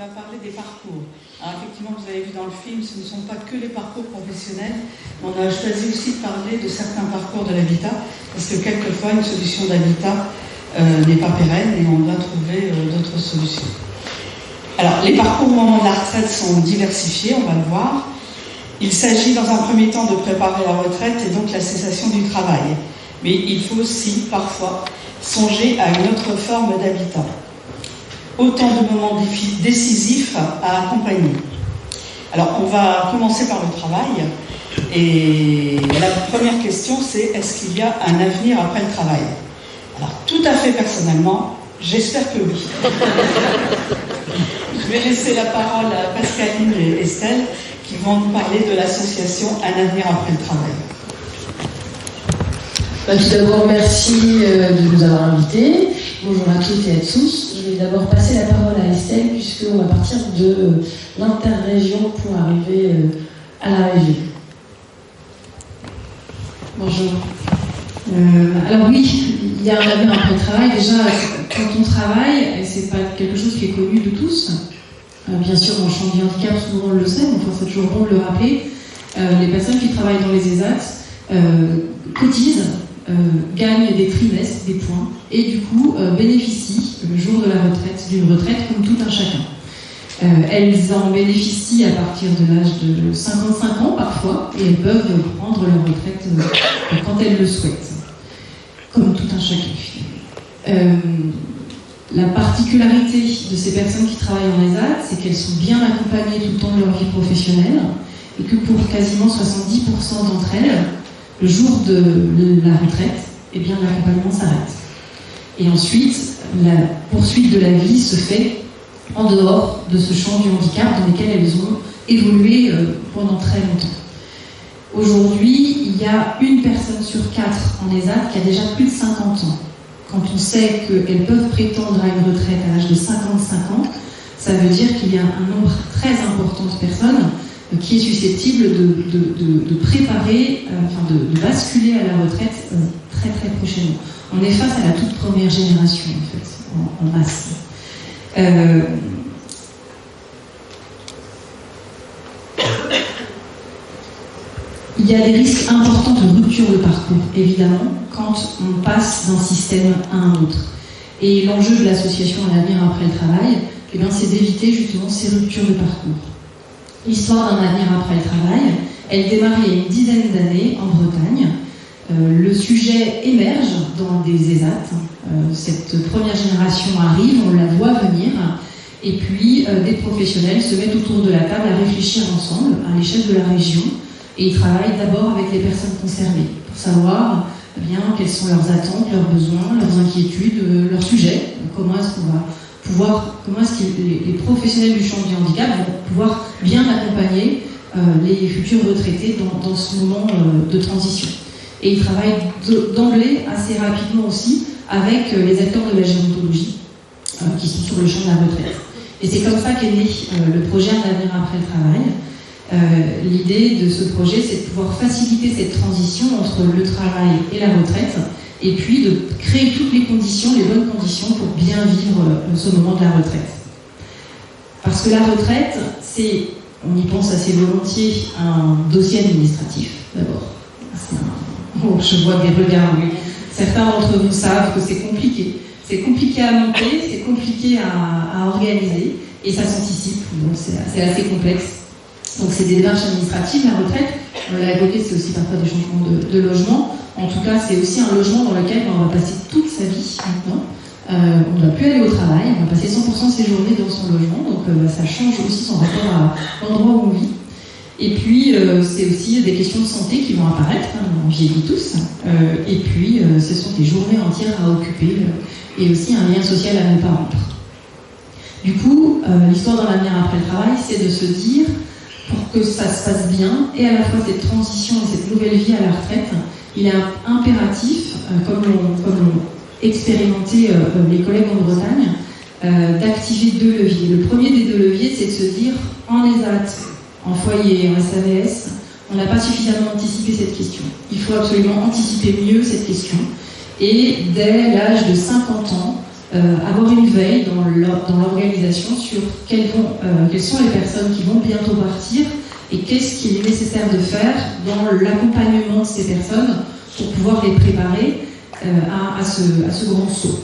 va parler des parcours. Alors effectivement, vous avez vu dans le film, ce ne sont pas que les parcours professionnels, mais on a choisi aussi de parler de certains parcours de l'habitat, parce que quelquefois, une solution d'habitat n'est pas pérenne et on doit trouver d'autres solutions. Alors, les parcours au moment de la retraite sont diversifiés, on va le voir. Il s'agit dans un premier temps de préparer la retraite et donc la cessation du travail. Mais il faut aussi, parfois, songer à une autre forme d'habitat. Autant de moments décisifs à accompagner. Alors, on va commencer par le travail. Et la première question, c'est est-ce qu'il y a un avenir après le travail? Alors, tout à fait personnellement, j'espère que oui. Je vais laisser la parole à Pascaline et Estelle qui vont nous parler de l'association Un avenir après le travail. Tout d'abord, merci de nous avoir invités. Bonjour à toutes et à tous. Je vais d'abord passer la parole à Estelle, puisqu'on va partir de l'interrégion pour arriver à la région. Bonjour. Alors oui, il y a un avenir après le travail. Déjà, quand on travaille, et c'est pas quelque chose qui est connu de tous, bien sûr, dans le champ du handicap, souvent on le sait, mais enfin, c'est toujours bon de le rappeler, les personnes qui travaillent dans les ESAT cotisent, gagnent des trimestres, des points, et du coup bénéficient, le jour de la retraite, d'une retraite comme tout un chacun. Elles en bénéficient à partir de l'âge de 55 ans parfois, et elles peuvent prendre leur retraite quand elles le souhaitent, comme tout un chacun. La particularité de ces personnes qui travaillent en ESAT, c'est qu'elles sont bien accompagnées tout le temps de leur vie professionnelle, et que pour quasiment 70% d'entre elles, le jour de la retraite, eh bien l'accompagnement s'arrête. Et ensuite, la poursuite de la vie se fait en dehors de ce champ du handicap dans lequel elles ont évolué pendant très longtemps. Aujourd'hui, il y a une personne sur 4 en ESAT qui a déjà plus de 50 ans. Quand on sait qu'elles peuvent prétendre à une retraite à l'âge de 55 ans, ça veut dire qu'il y a un nombre très important de personnes qui est susceptible de préparer, de basculer à la retraite très très prochainement. On est face à la toute première génération en fait, en masse. Il y a des risques importants de rupture de parcours, évidemment, quand on passe d'un système à un autre. Et l'enjeu de l'association Un avenir après le travail, eh bien, c'est d'éviter justement ces ruptures de parcours. L'histoire d'un avenir après le travail, elle démarre il y a une dizaine d'années en Bretagne. Le sujet émerge dans des ESAT. Cette première génération arrive, on la voit venir, et puis des professionnels se mettent autour de la table à réfléchir ensemble à l'échelle de la région, et ils travaillent d'abord avec les personnes concernées pour savoir bien quelles sont leurs attentes, leurs besoins, leurs inquiétudes, leurs sujets, comment est-ce que les professionnels du champ du handicap vont pouvoir bien accompagner les futurs retraités dans ce moment de transition. Et ils travaillent d'emblée assez rapidement aussi avec les acteurs de la gérontologie qui sont sur le champ de la retraite. Et c'est comme ça qu'est né le projet Un avenir après le travail. L'idée de ce projet, c'est de pouvoir faciliter cette transition entre le travail et la retraite, et puis de créer toutes les conditions, les bonnes conditions pour bien vivre ce moment de la retraite. Parce que la retraite, c'est, on y pense assez volontiers, un dossier administratif, d'abord. Je vois des regards, oui. Certains d'entre vous savent que c'est compliqué. C'est compliqué à monter, c'est compliqué à organiser, et ça s'anticipe, donc c'est assez complexe. Donc c'est des démarches administratives. La retraite, on l'a évoqué, c'est aussi parfois des changements de logement. En tout cas, c'est aussi un logement dans lequel on va passer toute sa vie maintenant. On ne va plus aller au travail, on va passer 100% de ses journées dans son logement, donc ça change aussi son rapport à l'endroit où on vit. Et puis, c'est aussi des questions de santé qui vont apparaître, on vieillit tous, et puis ce sont des journées entières à occuper, et aussi un lien social à ne pas rompre. Du coup, l'histoire dans l'avenir après le travail, c'est de se dire, pour que ça se passe bien, et à la fois cette transition et cette nouvelle vie à la retraite, il est impératif, comme l'ont expérimenté les collègues en Bretagne, d'activer 2 leviers. Le premier des 2 leviers, c'est de se dire, en ESAT, en foyer, en SAVS, on n'a pas suffisamment anticipé cette question. Il faut absolument anticiper mieux cette question. Et dès l'âge de 50 ans, avoir une veille dans l'organisation sur quelles sont les personnes qui vont bientôt partir et qu'est-ce qu'il est nécessaire de faire dans l'accompagnement de ces personnes pour pouvoir les préparer à ce grand saut.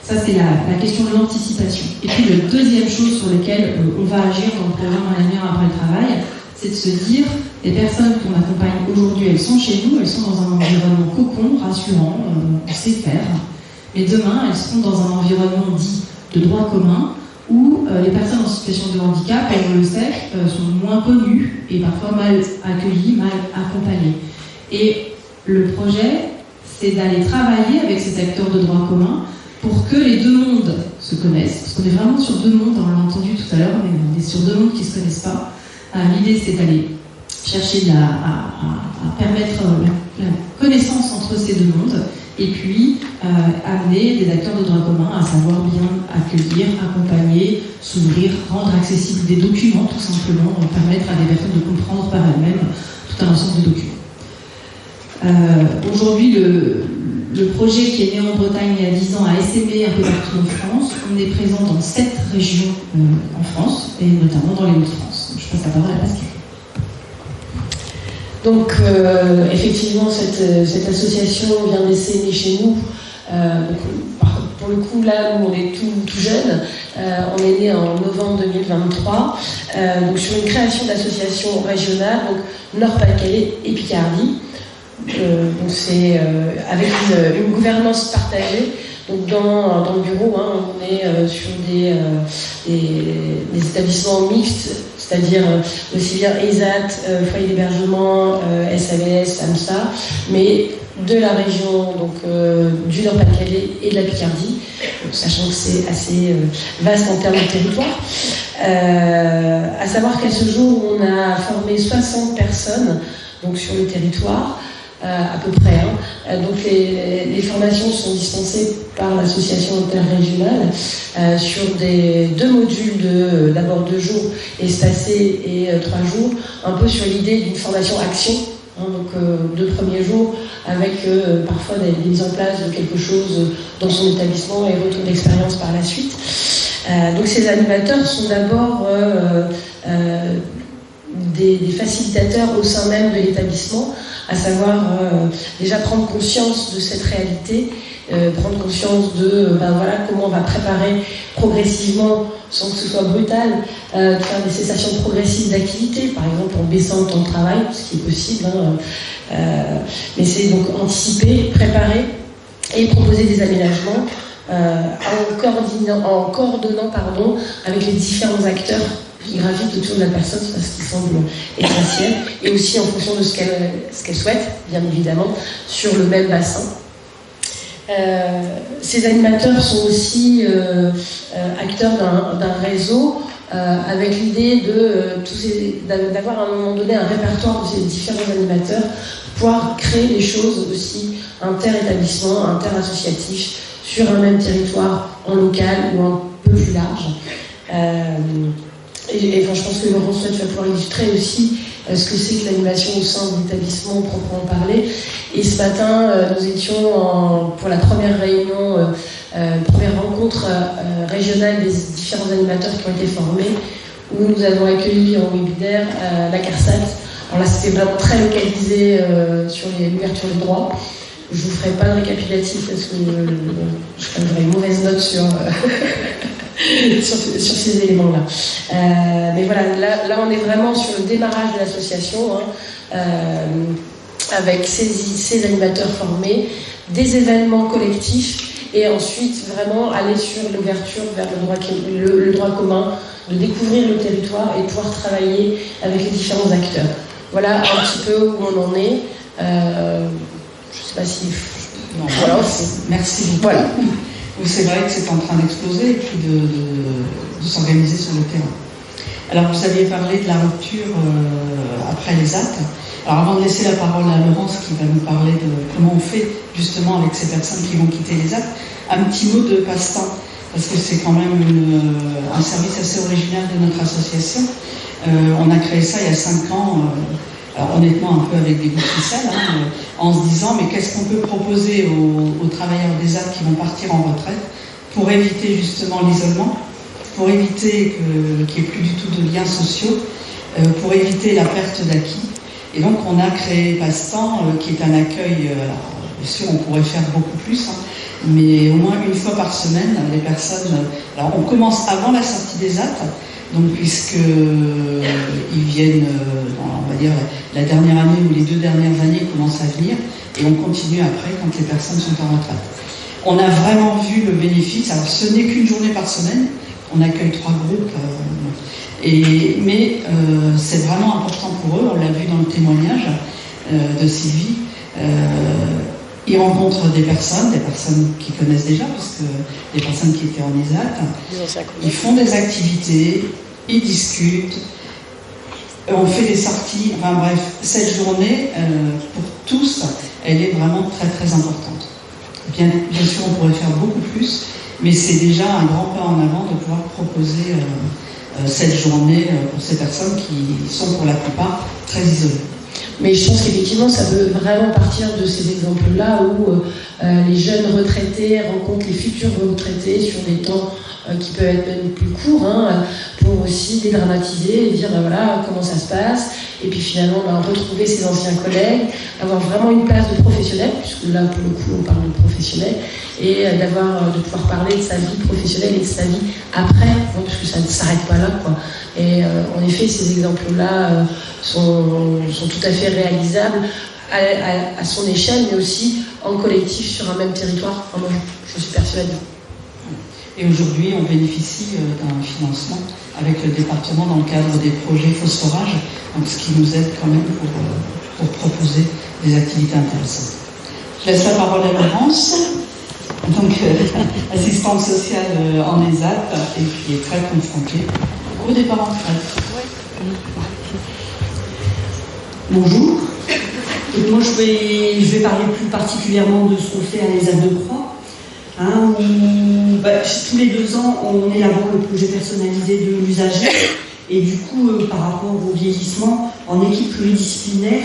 Ça, c'est la question de l'anticipation. Et puis, la deuxième chose sur laquelle on va agir dans le programme À l'avenir après le travail, c'est de se dire, les personnes qu'on accompagne aujourd'hui, elles sont chez nous, elles sont dans un environnement cocon, rassurant, on sait faire. Mais demain, elles seront dans un environnement dit de droit commun, où les personnes en situation de handicap, on le sait, sont moins connues et parfois mal accueillies, mal accompagnées. Et le projet, c'est d'aller travailler avec ces acteurs de droit commun pour que les deux mondes se connaissent, parce qu'on est vraiment sur deux mondes, on l'a entendu tout à l'heure, on est sur deux mondes qui ne se connaissent pas. L'idée, c'est d'aller chercher à permettre la connaissance entre ces deux mondes, et puis amener des acteurs de droit commun à savoir bien accueillir, accompagner, s'ouvrir, rendre accessibles des documents, tout simplement, permettre à des personnes de comprendre par elles-mêmes tout un ensemble de documents. Aujourd'hui, le projet qui est né en Bretagne il y a 10 ans a essaimé un peu partout en France. On est présent dans 7 régions en France, et notamment dans les Hauts-de-France. Je passe la parole à Pascal. Donc, effectivement, cette association vient d'essaimer chez nous. Pour le coup, là, nous, on est tout jeune. On est né en novembre 2023. Donc, sur une création d'associations régionales, donc Nord-Pas-de-Calais et Picardie. Donc c'est avec une gouvernance partagée. Donc dans le bureau, on est sur des établissements mixtes, c'est-à-dire aussi bien ESAT, foyer d'hébergement, SAVS, AMSA, mais de la région donc du Nord-Pas-de-Calais et de la Picardie, sachant que c'est assez vaste en termes de territoire. À savoir qu'à ce jour, on a formé 60 personnes donc sur le territoire. À peu près. Donc les formations sont dispensées par l'association interrégionale sur 2 modules d'abord 2 jours espacés et 3 jours, un peu sur l'idée d'une formation action. Donc 2 premiers jours avec parfois des mises en place de quelque chose dans son établissement et retour d'expérience par la suite. Donc ces animateurs sont d'abord des facilitateurs au sein même de l'établissement, à savoir déjà prendre conscience de cette réalité, prendre conscience de comment on va préparer progressivement, sans que ce soit brutal, de faire des cessations progressives d'activité, par exemple en baissant le temps de travail, ce qui est possible, mais c'est donc anticiper, préparer et proposer des aménagements en coordonnant avec les différents acteurs qui gravitent autour de la personne, parce qu'il semble essentiel, et aussi en fonction de ce qu'elle souhaite, bien évidemment, sur le même bassin. Ces animateurs sont aussi acteurs d'un réseau avec l'idée d'avoir à un moment donné un répertoire de ces différents animateurs, pouvoir créer des choses aussi inter-établissements, inter-associatifs, sur un même territoire, en local ou un peu plus large. Et je pense que Laurent Souette va pouvoir illustrer aussi ce que c'est que l'animation au sein de l'établissement proprement parlé. Et ce matin, nous étions pour la première réunion, première rencontre régionale des différents animateurs qui ont été formés, où nous avons accueilli en webinaire la CARSAT. Alors là, c'était vraiment très localisé sur l'ouverture des droits. Je ne vous ferai pas de récapitulatif parce que je ferai une mauvaise note sur ces éléments-là. Mais voilà, là on est vraiment sur le démarrage de l'association, avec ces animateurs formés, des événements collectifs, et ensuite vraiment aller sur l'ouverture vers le droit commun, de découvrir le territoire et de pouvoir travailler avec les différents acteurs. Voilà un petit peu où on en est. Je ne sais pas si... Non, voilà, merci beaucoup. Voilà. Oui, c'est vrai que c'est en train d'exploser et puis de s'organiser sur le terrain. Alors, vous aviez parlé de la rupture après les actes. Alors, avant de laisser la parole à Laurence qui va nous parler de comment on fait justement avec ces personnes qui vont quitter les actes, un petit mot de passe-temps, parce que c'est quand même un service assez original de notre association. On a créé ça il y a 5 ans, alors honnêtement un peu avec des bouts de ficelle, en se disant mais qu'est-ce qu'on peut proposer aux travailleurs des actes qui vont partir en retraite pour éviter justement l'isolement, pour éviter qu'il n'y ait plus du tout de liens sociaux, pour éviter la perte d'acquis. Et donc on a créé Passe-Temps, qui est un accueil, alors, bien sûr on pourrait faire beaucoup plus, hein, mais au moins une fois par semaine, les personnes... Alors on commence avant la sortie des AT, donc puisqu'ils viennent, on va dire, la dernière année ou les 2 dernières années, ils commencent à venir, et on continue après quand les personnes sont en retraite. On a vraiment vu le bénéfice, alors ce n'est qu'une journée par semaine, on accueille 3 groupes, mais c'est vraiment important pour eux, on l'a vu dans le témoignage de Sylvie. Ils rencontrent des personnes qu'ils connaissent déjà, parce que des personnes qui étaient en ESAT, ils font des activités, ils discutent, on fait des sorties, enfin bref, cette journée, pour tous, elle est vraiment très très importante. Bien sûr, on pourrait faire beaucoup plus, mais c'est déjà un grand pas en avant de pouvoir proposer cette journée pour ces personnes qui sont pour la plupart très isolées. Mais je pense qu'effectivement, ça peut vraiment partir de ces exemples-là où les jeunes retraités rencontrent les futurs retraités sur des temps qui peuvent être même plus courts, hein, pour aussi dédramatiser et dire voilà comment ça se passe, et puis finalement retrouver ses anciens collègues, avoir vraiment une place de professionnel, puisque là pour le coup on parle de professionnel, et de pouvoir parler de sa vie professionnelle et de sa vie après, hein, parce que ça ne s'arrête pas là, quoi. Et en effet, ces exemples-là sont tout à fait réalisables à son échelle, mais aussi en collectif sur un même territoire. Enfin, moi, je suis persuadée. Et aujourd'hui, on bénéficie d'un financement avec le département dans le cadre des projets phosphorage, donc ce qui nous aide quand même pour proposer des activités intéressantes. Je laisse la parole à Laurence, donc assistante sociale en ESAT et qui est très confrontée au départ en retraite. Bonjour. Et moi, je vais parler plus particulièrement de ce qu'on fait à l'ESAT de Croix. Hein, où, tous les 2 ans, on élabore le projet personnalisé de l'usager. Et du coup, par rapport au vieillissement, en équipe pluridisciplinaire,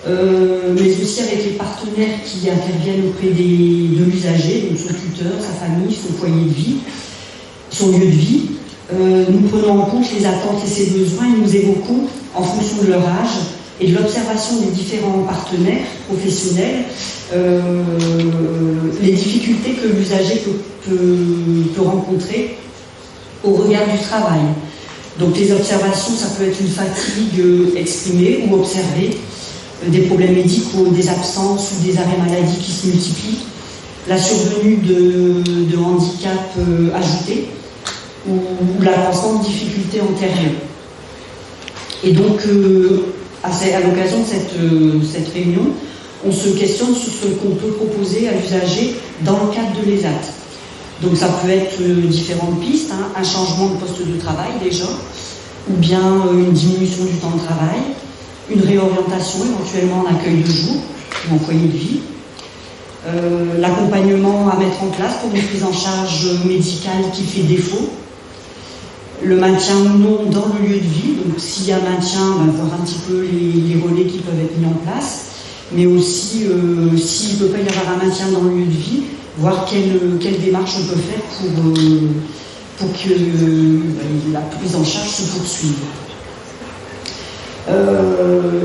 mais aussi avec les partenaires qui interviennent auprès de l'usager, donc son tuteur, sa famille, son foyer de vie, son lieu de vie. Nous prenons en compte les attentes et ses besoins et nous évoquons, en fonction de leur âge et de l'observation des différents partenaires professionnels, les difficultés que l'usager peut rencontrer au regard du travail. Donc les observations, ça peut être une fatigue exprimée ou observée, des problèmes médicaux, des absences ou des arrêts maladie qui se multiplient, la survenue de handicaps ajoutés, ou la constante difficulté antérieure. Et donc, à l'occasion de cette réunion, on se questionne sur ce qu'on peut proposer à l'usager dans le cadre de l'ESAT. Donc ça peut être différentes pistes, hein, un changement de poste de travail déjà, ou bien une diminution du temps de travail, une réorientation éventuellement en accueil de jour ou en foyer de vie, l'accompagnement à mettre en place pour une prise en charge médicale qui fait défaut, le maintien ou non dans le lieu de vie, donc s'il y a maintien, voir un petit peu les relais qui peuvent être mis en place, mais aussi s'il ne peut pas y avoir un maintien dans le lieu de vie, voir quelle démarche on peut faire pour que la prise en charge se poursuive.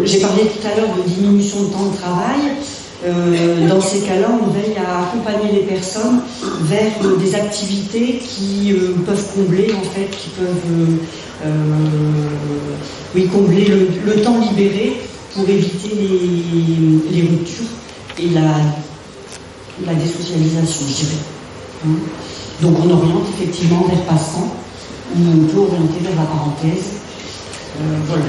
J'ai parlé tout à l'heure de diminution de temps de travail. Dans ces cas-là, on veille à accompagner les personnes vers des activités qui peuvent combler, en fait, qui peuvent combler le temps libéré pour éviter les ruptures et la désocialisation, je dirais. Donc on oriente effectivement vers Passe-Temps, ou on peut orienter vers la parenthèse. Voilà.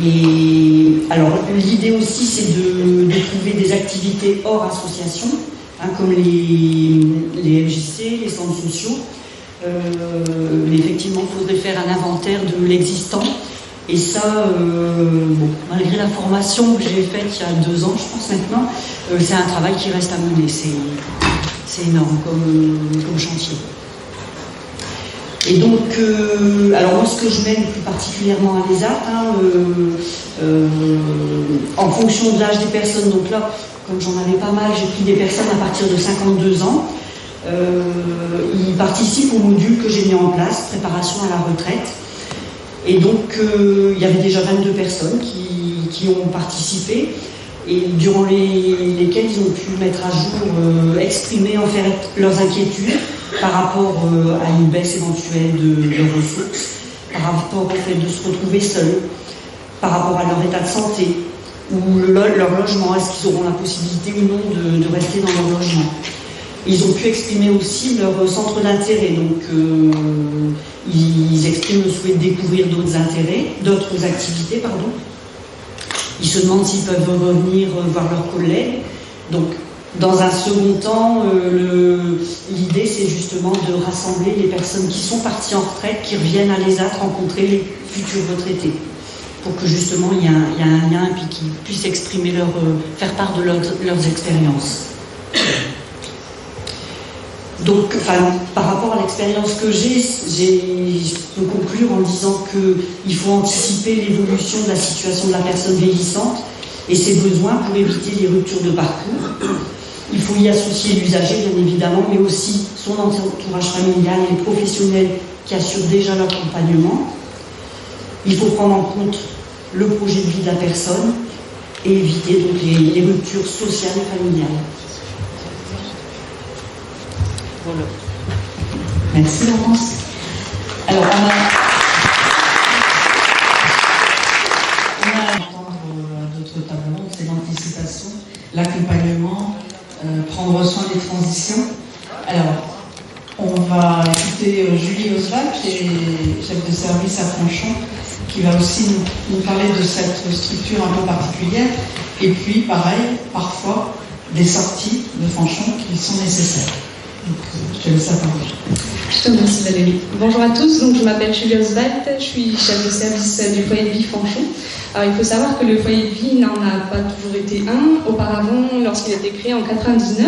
Et alors l'idée aussi c'est de trouver des activités hors association, hein, comme les MJC, les centres sociaux. Mais effectivement, il faudrait faire un inventaire de l'existant. Et ça, malgré la formation que j'ai faite il y a 2 ans, je pense maintenant, c'est un travail qui reste à mener. C'est énorme comme chantier. Et donc, alors moi, ce que je mène plus particulièrement à l'ESAT, en fonction de l'âge des personnes, donc là, comme j'en avais pas mal, j'ai pris des personnes à partir de 52 ans. Ils participent au module que j'ai mis en place, préparation à la retraite. Et donc, il y avait déjà 22 personnes qui ont participé et durant lesquelles ils ont pu mettre à jour, exprimer en fait leurs inquiétudes par rapport à une baisse éventuelle de leurs ressources, par rapport au fait de se retrouver seuls, par rapport à leur état de santé ou leur logement, est-ce qu'ils auront la possibilité ou non de rester dans leur logement. Ils ont pu exprimer aussi leur centre d'intérêt, donc ils expriment le souhait de découvrir d'autres activités, pardon. Ils se demandent s'ils peuvent revenir voir leurs collègues. Donc, dans un second temps, l'idée c'est justement de rassembler les personnes qui sont parties en retraite, qui reviennent à l'ESAT rencontrer les futurs retraités, pour que justement il y ait un lien et puis qu'ils puissent exprimer faire part de leurs expériences. Donc, par rapport à l'expérience que je peux conclure en disant qu'il faut anticiper l'évolution de la situation de la personne vieillissante et ses besoins pour éviter les ruptures de parcours. Il faut y associer l'usager, bien évidemment, mais aussi son entourage familial et les professionnels qui assurent déjà leur accompagnement. Il faut prendre en compte le projet de vie de la personne et éviter donc les ruptures sociales et familiales. Voilà. Merci Laurence. Alors on a entendre d'autres tables rondes, c'est l'anticipation, l'accompagnement, prendre soin des transitions. Alors on va écouter Julie Oswald, qui est chef de service à Fanchon, qui va aussi nous parler de cette structure un peu particulière. Et puis pareil, parfois des sorties de Fanchon qui sont nécessaires. Donc, je te laisse la parole. Je te remercie Valérie. Bonjour à tous, donc, je m'appelle Julie Oswald, je suis chef de service du foyer de vie Fanchon. Alors il faut savoir que le foyer de vie n'en a pas toujours été un. Auparavant, lorsqu'il a été créé en 1999,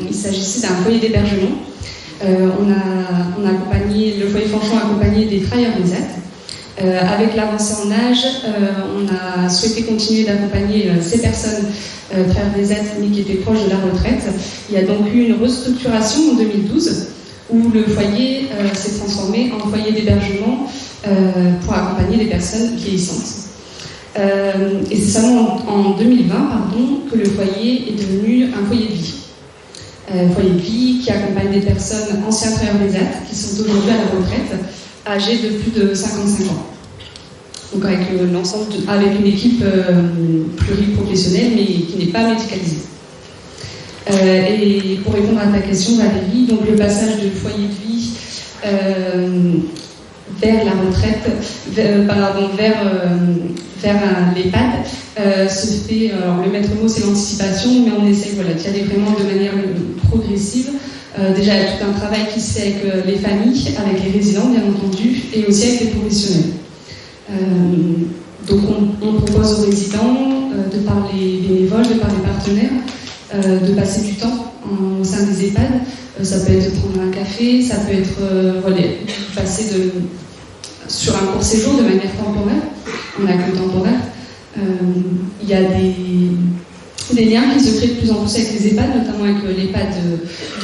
il s'agissait d'un foyer d'hébergement. On a accompagné, le foyer Fanchon a accompagné des travailleurs d'ESAT. Avec l'avancée en âge, on a souhaité continuer d'accompagner ces personnes travailleurs d'ESAT mais qui étaient proches de la retraite. Il y a donc eu une restructuration en 2012 où le foyer s'est transformé en foyer d'hébergement pour accompagner les personnes vieillissantes. Et c'est seulement en 2020 que le foyer est devenu un foyer de vie. Foyer de vie qui accompagne des personnes anciens travailleurs d'ESAT qui sont aujourd'hui à la retraite, âgés de plus de 55 ans. Donc avec avec une équipe pluriprofessionnelle mais qui n'est pas médicalisée. Et pour répondre à ta question Valérie, donc le passage de foyer de vie vers la retraite, vers l'EHPAD se fait, alors le maître mot c'est l'anticipation, mais on essaye d'y aller vraiment de manière progressive. Déjà, il y a tout un travail qui se fait avec les familles, avec les résidents, bien entendu, et aussi avec les professionnels. Donc, on propose aux résidents, de par les bénévoles, de par les partenaires, de passer du temps au sein des EHPAD. Ça peut être prendre un café, ça peut être passer sur un court séjour de manière temporaire, en accueil temporaire. Il y a des liens qui se créent de plus en plus avec les EHPAD, notamment avec l'EHPAD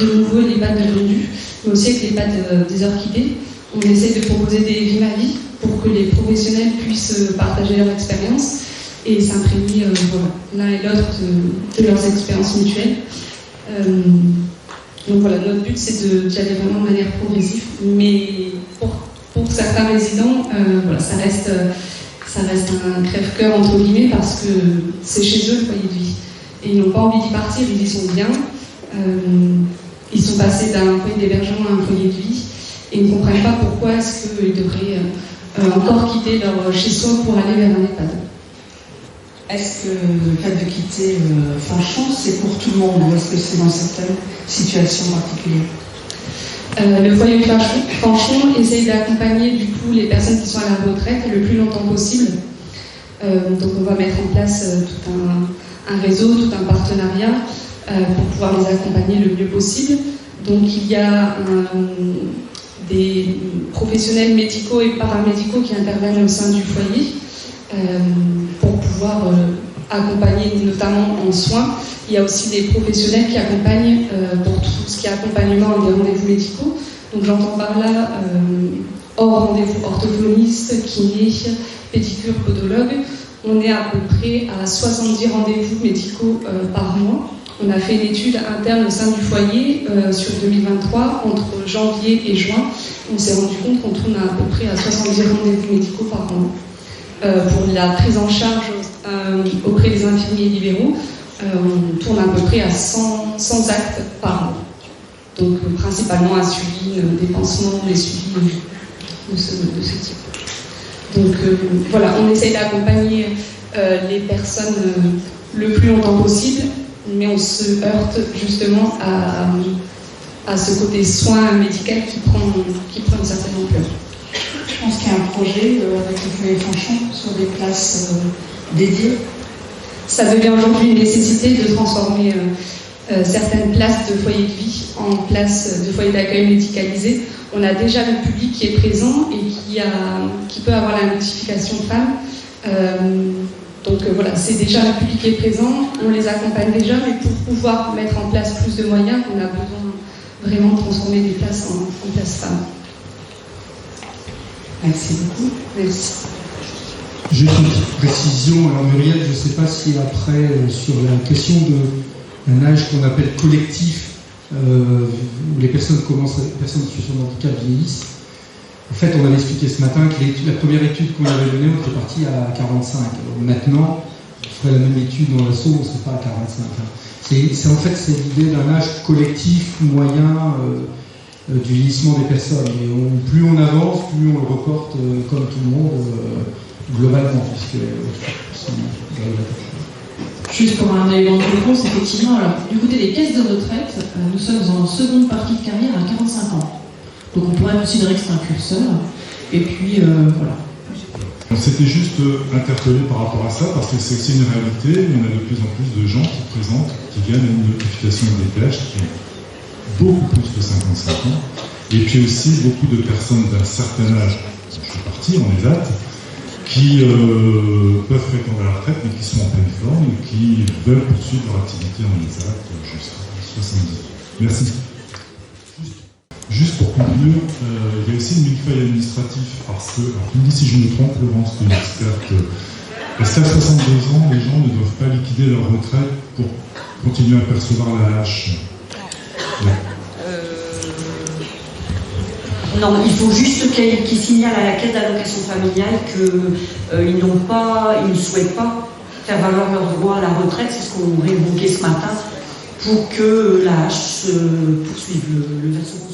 de Nouveau et l'EHPAD de Rendu, mais aussi avec l'EHPAD des Orchidées. On essaie de proposer des vies à vie pour que les professionnels puissent partager leur expérience et s'imprégner l'un et l'autre de leurs expériences mutuelles. Donc voilà, notre but c'est d'y aller vraiment de manière progressive, mais pour certains résidents, ça reste un crève-cœur entre guillemets parce que c'est chez eux le foyer de vie. Et ils n'ont pas envie d'y partir, ils y sont bien. Ils sont passés d'un foyer d'hébergement à un foyer de vie et ils ne comprennent pas pourquoi est-ce qu'ils devraient encore quitter leur chez-soi pour aller vers un EHPAD. Est-ce que le fait de quitter Fanchon, c'est pour tout le monde ou est-ce que c'est dans certaines situations particulières? Le foyer Fanchon essaye d'accompagner du coup les personnes qui sont à la retraite le plus longtemps possible. Donc on va mettre en place tout un réseau, tout un partenariat pour pouvoir les accompagner le mieux possible. Donc il y a des professionnels médicaux et paramédicaux qui interviennent au sein du foyer pour pouvoir accompagner notamment en soins. Il y a aussi des professionnels qui accompagnent pour tout ce qui est accompagnement des rendez-vous médicaux. Donc j'entends par là hors rendez-vous orthophoniste, kiné, pédicure, podologue. On est à peu près à 70 rendez-vous médicaux par mois. On a fait une étude interne au sein du foyer sur 2023, entre janvier et juin. On s'est rendu compte qu'on tourne à peu près à 70 rendez-vous médicaux par mois. Pour la prise en charge auprès des infirmiers libéraux, on tourne à peu près à 100 actes par mois. Donc principalement insuline, des pansements, des suivis de ce type. Donc voilà, on essaye d'accompagner les personnes le plus longtemps possible, mais on se heurte justement à ce côté soin médical qui prend une certaine ampleur. Je pense qu'il y a un projet avec le foyer Fanchon sur des places dédiées. Ça devient aujourd'hui une nécessité de transformer certaines places de foyer de vie en places de foyer d'accueil médicalisé. On a déjà le public qui est présent et qui peut avoir la notification de femme. Donc voilà, c'est déjà le public qui est présent, on les accompagne déjà, mais pour pouvoir mettre en place plus de moyens, on a besoin vraiment de transformer des places en places femmes. Merci beaucoup. Merci. Juste une petite précision. Alors Muriel, je ne sais pas si après, sur la question d'un âge qu'on appelle collectif, où les personnes en situation de handicap vieillissent. En fait, on avait expliqué ce matin que la première étude qu'on avait menée, on était parti à 45. Alors maintenant, on ferait la même étude dans l'assaut, on ne serait pas à 45. C'est l'idée d'un âge collectif moyen du vieillissement des personnes. Et plus on avance, plus on le reporte comme tout le monde globalement. Juste pour un élément de réponse, effectivement, alors, du côté des caisses de retraite, nous sommes en seconde partie de carrière à 45 ans. Donc on pourrait considérer que c'est un curseur. Et puis, voilà. On s'était juste interpellé par rapport à ça, parce que c'est aussi une réalité. On a de plus en plus de gens qui présentent, qui viennent à une notification de DPH qui ont beaucoup plus de 55 ans. Et puis aussi beaucoup de personnes d'un certain âge, je fais partie, on les hâte, qui peuvent prétendre à la retraite, mais qui sont en pleine forme, et qui veulent poursuivre leur activité en ESAT jusqu'à 70 ans. Merci. Juste pour conclure, il y a aussi une millefeuille administratif, parce que, alors tu me dis si je me trompe, Laurence, tu es experte, est-ce qu'à 62 ans, les gens ne doivent pas liquider leur retraite pour continuer à percevoir la hache? Non, il faut juste qu'ils signalent à la caisse d'allocation familiale qu'ils ne souhaitent pas faire valoir leur droit à la retraite, c'est ce qu'on révoquait ce matin, pour que la hache poursuive le versement.